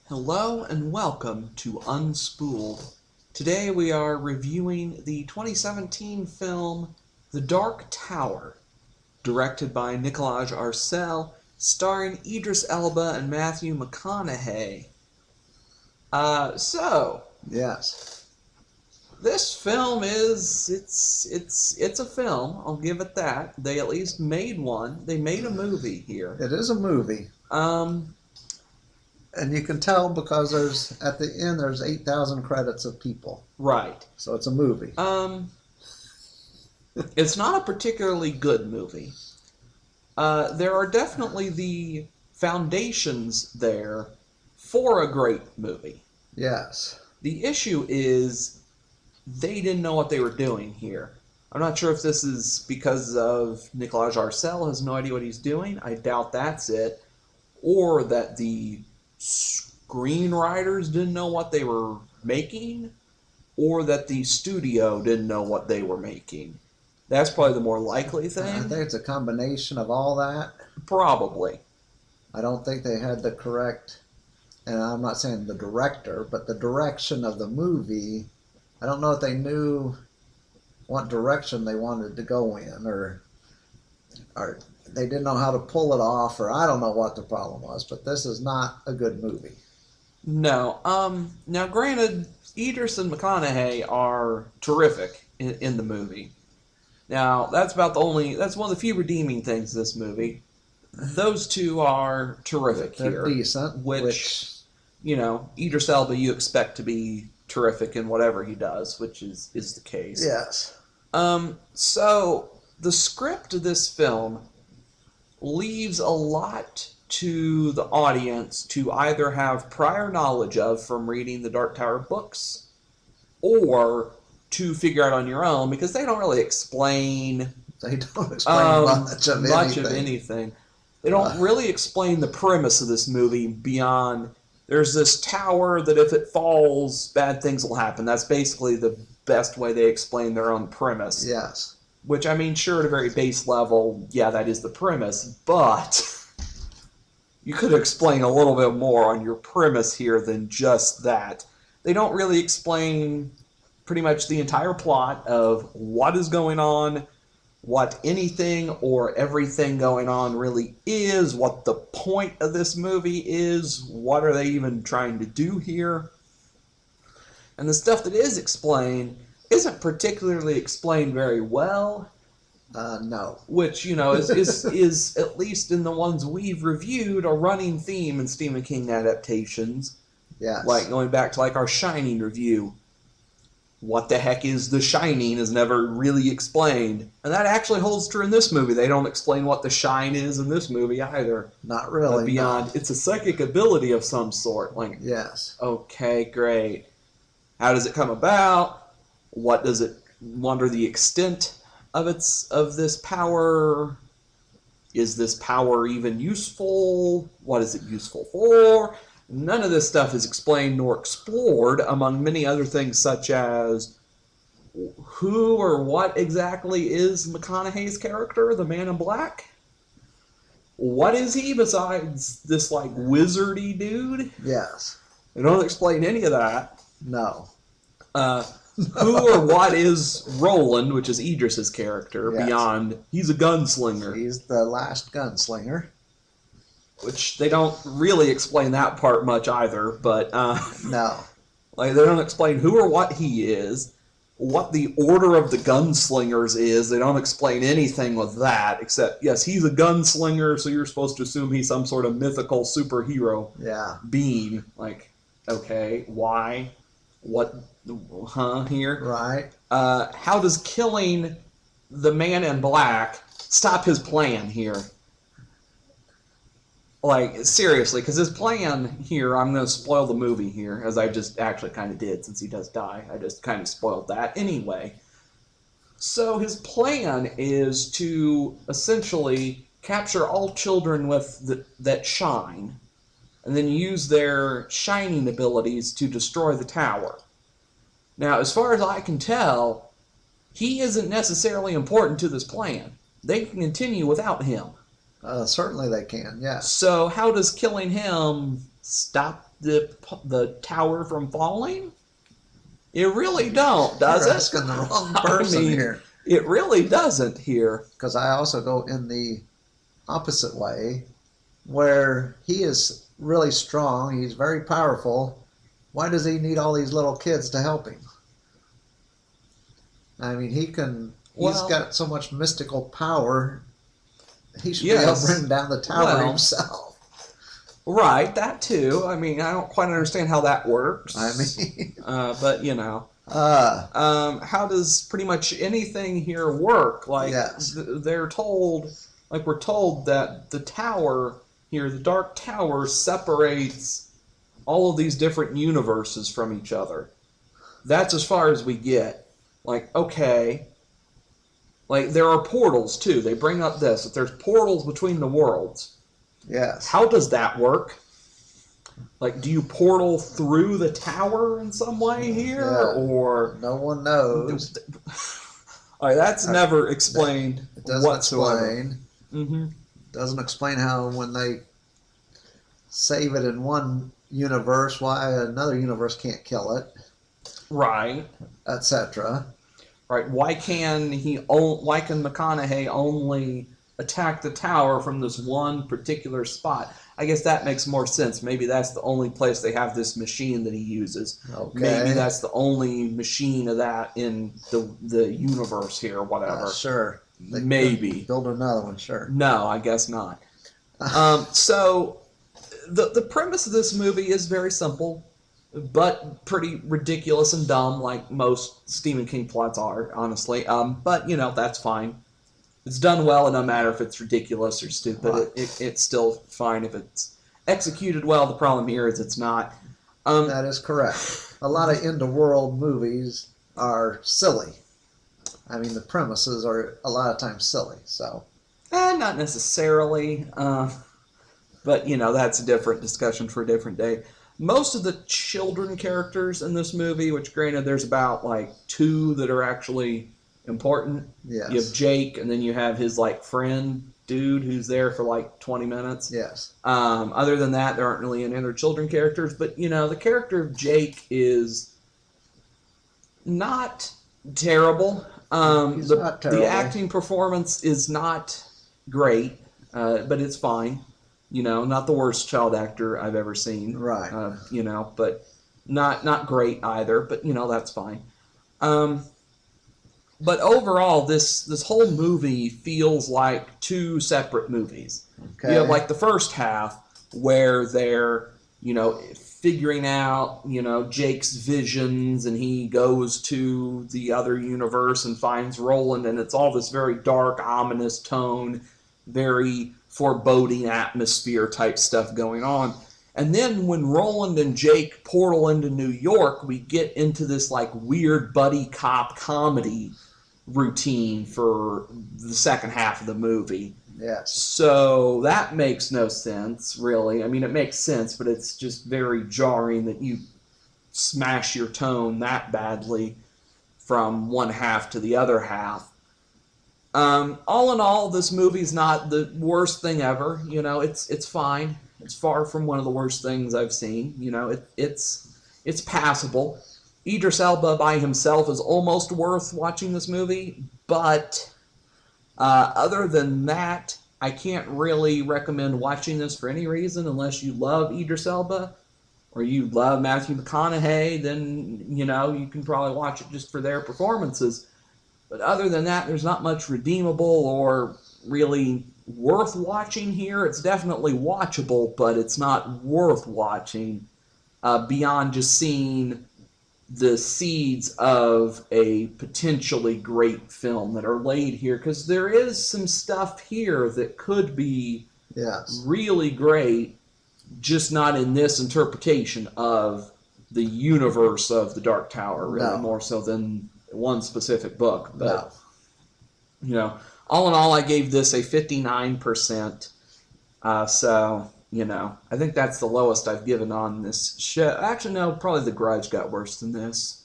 Hello and welcome to Unspooled. Today we are reviewing the 2017 film The Dark Tower, directed by Nicolas Arcel, starring Idris Elba and Matthew McConaughey. Yes. This film it's a film, I'll give it that. They at least made one. They made a movie here. It is a movie. And you can tell because at the end there's 8,000 credits of people. Right. So it's a movie. It's not a particularly good movie. There are definitely the foundations there for a great movie. Yes. The issue is they didn't know what they were doing here. I'm not sure if this is because of Nicolas Arcel has no idea what he's doing. I doubt that's it. Or that the screenwriters didn't know what they were making, or that the studio didn't know what they were making. That's probably the more likely thing. I think it's a combination of all that. Probably. I don't think they had the correct, and I'm not saying the director, but the direction of the movie. I don't know if they knew what direction they wanted to go in, or they didn't know how to pull it off, or I don't know what the problem was, but this is not a good movie. No. Now, granted, Idris and McConaughey are terrific in the movie. Now, that's one of the few redeeming things of this movie. Those two are terrific They're here. decent. Which, Idris Elba you expect to be terrific in whatever he does, which is the case. Yes. So, the script of this film leaves a lot to the audience to either have prior knowledge of from reading the Dark Tower books or to figure out on your own, because they don't really explain much of anything. They don't really explain the premise of this movie beyond there's this tower that if it falls, bad things will happen. That's basically the best way they explain their own premise. Yes. Which, I mean, sure, at a very base level, yeah, that is the premise, but you could explain a little bit more on your premise here than just that. They don't really explain pretty much the entire plot of what is going on, what anything or everything going on really is, what the point of this movie is, what are they even trying to do here. And the stuff that is explained isn't particularly explained very well. No. Which, is at least in the ones we've reviewed, a running theme in Stephen King adaptations. Yes. Like, going back to, our Shining review. What the heck is The Shining is never really explained. And that actually holds true in this movie. They don't explain what the shine is in this movie either. Not really. Beyond, it's a psychic ability of some sort. Yes. Okay, great. How does it come about? What are the extent of this power? Is this power even useful? What is it useful for? None of this stuff is explained nor explored, among many other things such as who or what exactly is McConaughey's character, the Man in Black? What is he besides this wizardy dude? Yes. They don't explain any of that. No. Who or what is Roland, which is Idris's character, yes. Beyond he's a gunslinger. He's the last gunslinger. Which they don't really explain that part much either, but no. They don't explain who or what he is, what the order of the gunslingers is. They don't explain anything with that, except, yes, he's a gunslinger, so you're supposed to assume he's some sort of mythical superhero being. Okay, why? What? Here? Right. How does killing the Man in Black stop his plan here? Seriously, because his plan here, I'm going to spoil the movie here, as I just actually kind of did, since he does die. I just kind of spoiled that anyway. So his plan is to essentially capture all children that shine, and then use their shining abilities to destroy the tower. Now, as far as I can tell, he isn't necessarily important to this plan. They can continue without him. Certainly they can, yes. So how does killing him stop the tower from falling? It really don't, does You're it? asking the wrong person here. It really doesn't here. Because I also go in the opposite way, where he is really strong, he's very powerful. Why does he need all these little kids to help him? I mean, he's got so much mystical power, he should be able to bring down the tower himself. Right, that too. I mean, I don't quite understand how that works. I mean, but you know, how does pretty much anything here work? Like, they're told, like we're told that the tower here, the Dark Tower, separates all of these different universes from each other. That's as far as we get. Like, okay, like there are portals too. They bring up this, that there's portals between the worlds. Yes. How does that work? Like, do you portal through the tower in some way here, or no one knows? All right, that's never explained. It doesn't whatsoever. explain. Mm-hmm. Doesn't explain how when they save it in one universe, why another universe can't kill it. Right. Etc. Right. Why can McConaughey only attack the tower from this one particular spot? I guess that makes more sense. Maybe that's the only place they have this machine that he uses. Okay. Maybe that's the only machine of that in the universe here, whatever. Sure. Maybe. Build another one, sure. No, I guess not. So the premise of this movie is very simple, but pretty ridiculous and dumb, like most Stephen King plots are, honestly. But, you know, that's fine. It's done well. It doesn't matter if it's ridiculous or stupid. Right. It's still fine if it's executed well. The problem here is it's not. That is correct. A lot of end-of-world movies are silly. I mean, the premises are a lot of times silly. So, Not necessarily. But, you know, that's a different discussion for a different day. Most of the children characters in this movie, which granted there's about like 2 that are actually important. Yes. You have Jake, and then you have his like friend dude who's there for like 20 minutes. Yes. Other than that, there aren't really any other children characters. But, you know, the character of Jake is not terrible. He's not terrible. The acting performance is not great, but it's fine. You know, not the worst child actor I've ever seen. Right. You know, but not great either. But, you know, that's fine. But overall, this whole movie feels like 2 separate movies. Okay. You have like the first half where they're, you know, figuring out, you know, Jake's visions, and he goes to the other universe and finds Roland, and it's all this very dark, ominous tone, very foreboding atmosphere type stuff going on. And then when Roland and Jake portal into New York, we get into this like weird buddy cop comedy routine for the second half of the movie. Yes. So that makes no sense, really. I mean, it makes sense, but it's just very jarring that you smash your tone that badly from one half to the other half. All in all, this movie's not the worst thing ever. You know, it's fine. It's far from one of the worst things I've seen. You know, it's passable. Idris Elba by himself is almost worth watching this movie, but other than that, I can't really recommend watching this for any reason unless you love Idris Elba or you love Matthew McConaughey. Then, you know, you can probably watch it just for their performances. But other than that, there's not much redeemable or really worth watching here. It's definitely watchable, but it's not worth watching beyond just seeing the seeds of a potentially great film that are laid here, because there is some stuff here that could be really great, just not in this interpretation of the universe of the Dark Tower, really, more so than one specific book. But, you know, all in all, I gave this a 59%. So, you know, I think that's the lowest I've given on this show. Actually, no, probably The Grudge got worse than this.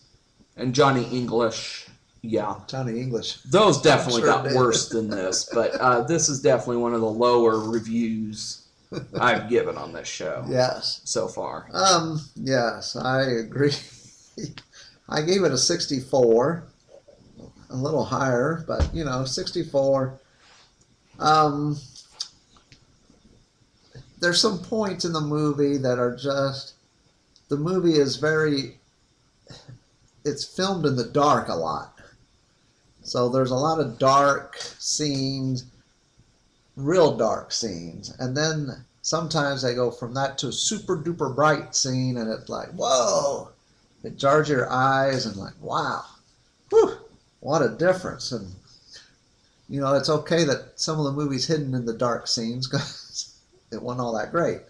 And Johnny English, Johnny English. Those definitely got worse than this. But this is definitely one of the lower reviews I've given on this show Yes. so far. Yes, I agree. I gave it a 64, a little higher, but 64. Um, there's some points in the movie that are just, the movie is it's filmed in the dark a lot. So there's a lot of dark scenes, real dark scenes. And then sometimes they go from that to a super duper bright scene and it's like, whoa, it jars your eyes and like, wow, whew, what a difference. And, it's okay that some of the movie's hidden in the dark scenes because it wasn't all that great.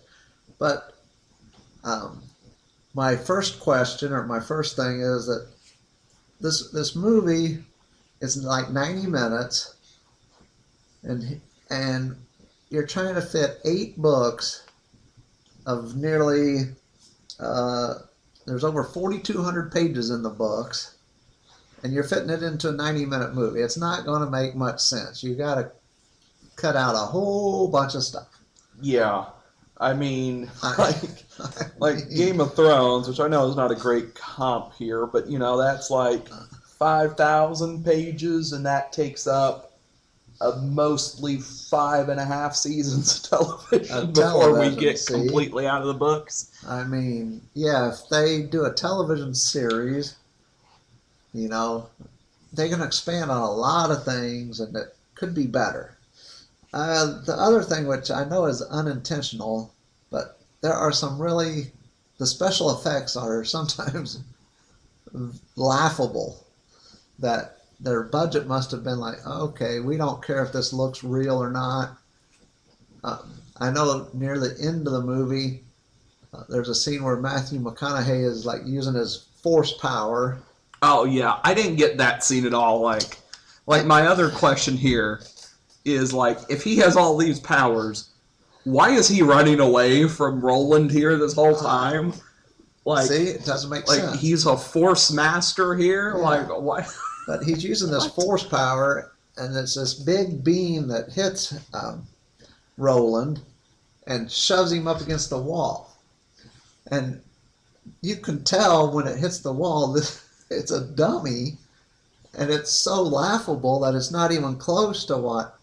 But my first question or my first thing is that this movie is like 90 minutes and you're trying to fit 8 books of nearly there's over 4,200 pages in the books, and you're fitting it into a 90-minute movie. It's not going to make much sense. You got to cut out a whole bunch of stuff. Yeah. I mean, like Game of Thrones, which I know is not a great comp here, but that's like 5,000 pages, and that takes up mostly 5.5 seasons of television before we get completely out of the books. I mean, yeah, if they do a television series, they're going to expand on a lot of things, and it could be better. The other thing, which I know is unintentional, but there are the special effects are sometimes laughable. That their budget must have been like, okay, we don't care if this looks real or not. I know near the end of the movie, there's a scene where Matthew McConaughey is like using his force power. Oh yeah, I didn't get that scene at all. Like my other question here is like, if he has all these powers, why is he running away from Roland here this whole time? Like, see, it doesn't make sense. Like he's a force master here. Yeah. Like why? But he's using this force power, and it's this big beam that hits Roland and shoves him up against the wall. And you can tell when it hits the wall, it's a dummy, and it's so laughable that it's not even close to what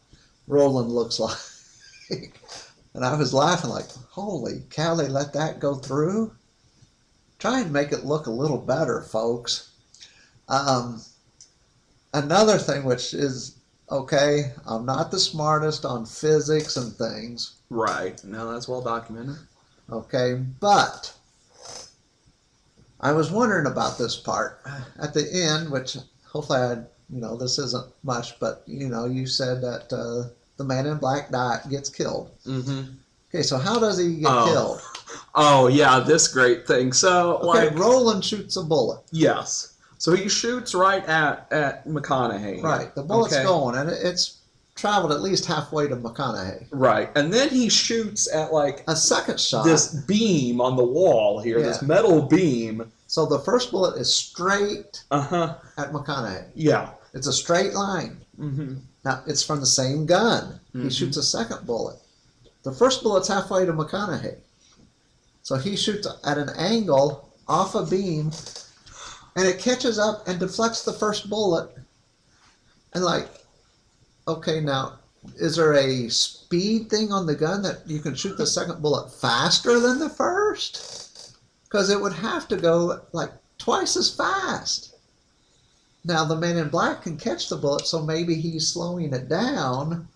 Roland looks like. And I was laughing like, holy cow, they let that go through? Try and make it look a little better, folks. Another thing, which is, okay, I'm not the smartest on physics and things. Right. No, that's well documented. Okay, but I was wondering about this part. At the end, which hopefully this isn't much, but, you said that the man in black gets killed. Mm-hmm. Okay, so how does he get killed? Oh, yeah, this great thing. So, okay, Roland shoots a bullet. Yes. So he shoots right at McConaughey. Right. The bullet's going, and it's traveled at least halfway to McConaughey. Right. And then he shoots at like a second shot. This beam on the wall here, this metal beam. So the first bullet is straight at McConaughey. Yeah. It's a straight line. Mm-hmm. Now, it's from the same gun. Mm-hmm. He shoots a second bullet. The first bullet's halfway to McConaughey. So he shoots at an angle off a beam, and it catches up and deflects the first bullet. And like, okay, now, is there a speed thing on the gun that you can shoot the second bullet faster than the first? Because it would have to go like twice as fast. Now, the man in black can catch the bullet, so maybe he's slowing it down.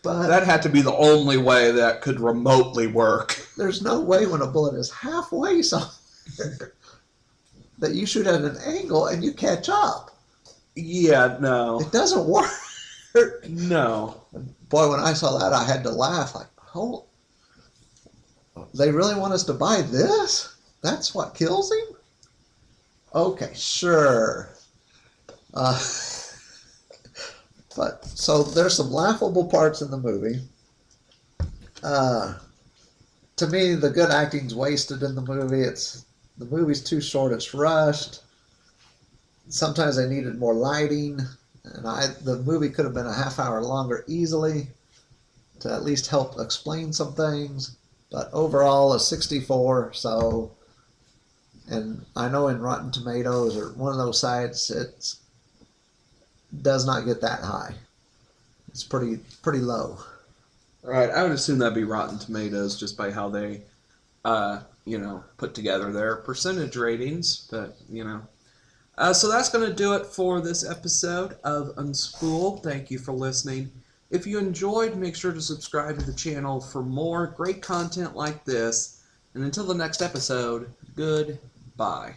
But that had to be the only way that could remotely work. There's no way when a bullet is halfway somewhere that you shoot at an angle and you catch up. Yeah, no. It doesn't work. No. Boy, when I saw that, I had to laugh. Like, oh, they really want us to buy this? That's what kills him? Okay, sure. But so there's some laughable parts in the movie. To me, the good acting's wasted in the movie. The movie's too short. It's rushed. Sometimes they needed more lighting, and the movie could have been a half hour longer easily. to at least help explain some things. But overall, a 64. So, and I know in Rotten Tomatoes or one of those sites, it does not get that high. It's pretty low. Right, I would assume that'd be Rotten Tomatoes just by how they, put together their percentage ratings. But so that's going to do it for this episode of Unspooled. Thank you for listening. If you enjoyed, make sure to subscribe to the channel for more great content like this. And until the next episode, goodbye.